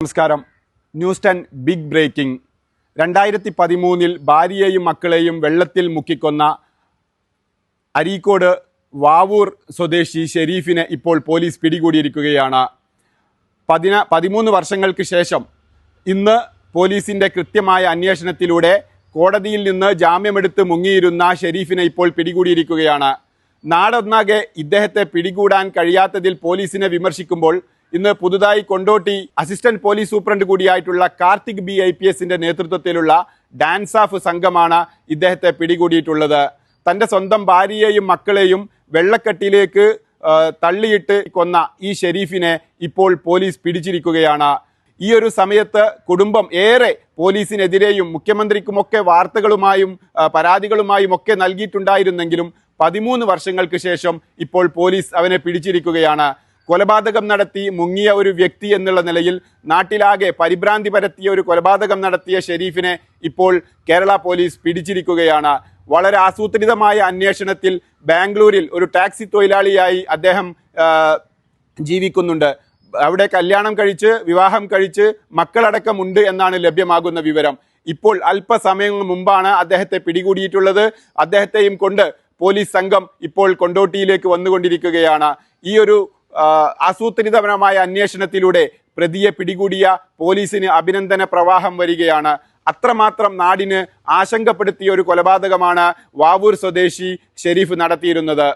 നമസ്കാരം. News 10 big breaking. 2013 ഭാര്യയെയും മക്കളെയും വെള്ളത്തിൽ മുക്കിക്കൊന്ന അരീക്കോട് വാവൂർ സ്വദേശി ഷെരീഫിനെ ഇപ്പോൾ പോലീസ് പിടികൂടിയിരിക്കുകയാണ്. 13 വർഷങ്ങൾക്ക് ശേഷം ഇന്ന് പോലീസിന്റെ കൃത്യമായ അന്വേഷണത്തിലൂടെ കോടതിയിൽ നിന്ന് ജാമ്യമെടുത്ത് മുങ്ങിയിരുന്ന ഷെരീഫിനെ ഇപ്പോൾ പിടികൂടിയിരിക്കുകയാണ്. നാടൊന്നാകെ ഇദ്ദേഹത്തെ പിടികൂടാൻ കഴിയാത്തതിൽ പോലീസിനെ വിമർശിക്കുമ്പോൾ ഇന്ന് പുതുതായി കൊണ്ടോട്ടി അസിസ്റ്റന്റ് പോലീസ് സൂപ്രണ്ട് കൂടിയായിട്ടുള്ള കാർത്തിക് ബി IPSന്റെ നേതൃത്വത്തിലുള്ള ഡാൻസ് ഓഫ് സംഘമാണ് ഇദ്ദേഹത്തെ പിടികൂടിയിട്ടുള്ളത്. തൻ്റെ സ്വന്തം ഭാര്യയെയും മക്കളെയും വെള്ളക്കെട്ടിലേക്ക് തള്ളിയിട്ട് കൊന്ന ഈ ഷെരീഫിനെ ഇപ്പോൾ പോലീസ് പിടിച്ചിരിക്കുകയാണ്. ഈ ഒരു സമയത്ത് കുടുംബം ഏറെ പോലീസിനെതിരെയും മുഖ്യമന്ത്രിക്കുമൊക്കെ വാർത്തകളുമായും പരാതികളുമായും ഒക്കെ നൽകിയിട്ടുണ്ടായിരുന്നെങ്കിലും 13 വർഷങ്ങൾക്ക് ശേഷം ഇപ്പോൾ പോലീസ് അവനെ പിടിച്ചിരിക്കുകയാണ്. കൊലപാതകം നടത്തി മുങ്ങിയ ഒരു വ്യക്തി എന്നുള്ള നിലയിൽ നാട്ടിലാകെ പരിഭ്രാന്തി പരത്തിയ ഒരു കൊലപാതകം നടത്തിയ ഷെരീഫിനെ ഇപ്പോൾ കേരള പോലീസ് പിടിച്ചിരിക്കുകയാണ്. വളരെ ആസൂത്രിതമായ അന്വേഷണത്തിൽ ബാംഗ്ലൂരിൽ ഒരു ടാക്സി തൊഴിലാളിയായി അദ്ദേഹം ജീവിക്കുന്നുണ്ട്. അവിടെ കല്യാണം കഴിച്ച് വിവാഹം കഴിച്ച് മക്കളടക്കമുണ്ട് എന്നാണ് ലഭ്യമാകുന്ന വിവരം. ഇപ്പോൾ അല്പസമയം മുമ്പാണ് അദ്ദേഹത്തെ പിടികൂടിയിട്ടുള്ളത്. അദ്ദേഹത്തെയും കൊണ്ട് പോലീസ് സംഘം ഇപ്പോൾ കൊണ്ടോട്ടിയിലേക്ക് വന്നുകൊണ്ടിരിക്കുകയാണ്. ഈ ഒരു ആസൂത്രിതപരമായ അന്വേഷണത്തിലൂടെ പ്രതിയെ പിടികൂടിയ പോലീസിന് അഭിനന്ദന പ്രവാഹം വരികയാണ്. അത്രമാത്രം നാടിന് ആശങ്കപ്പെടുത്തിയ ഒരു കൊലപാതകമാണ് വാവൂർ സ്വദേശി ഷെരീഫ് നടത്തിയിരുന്നത്.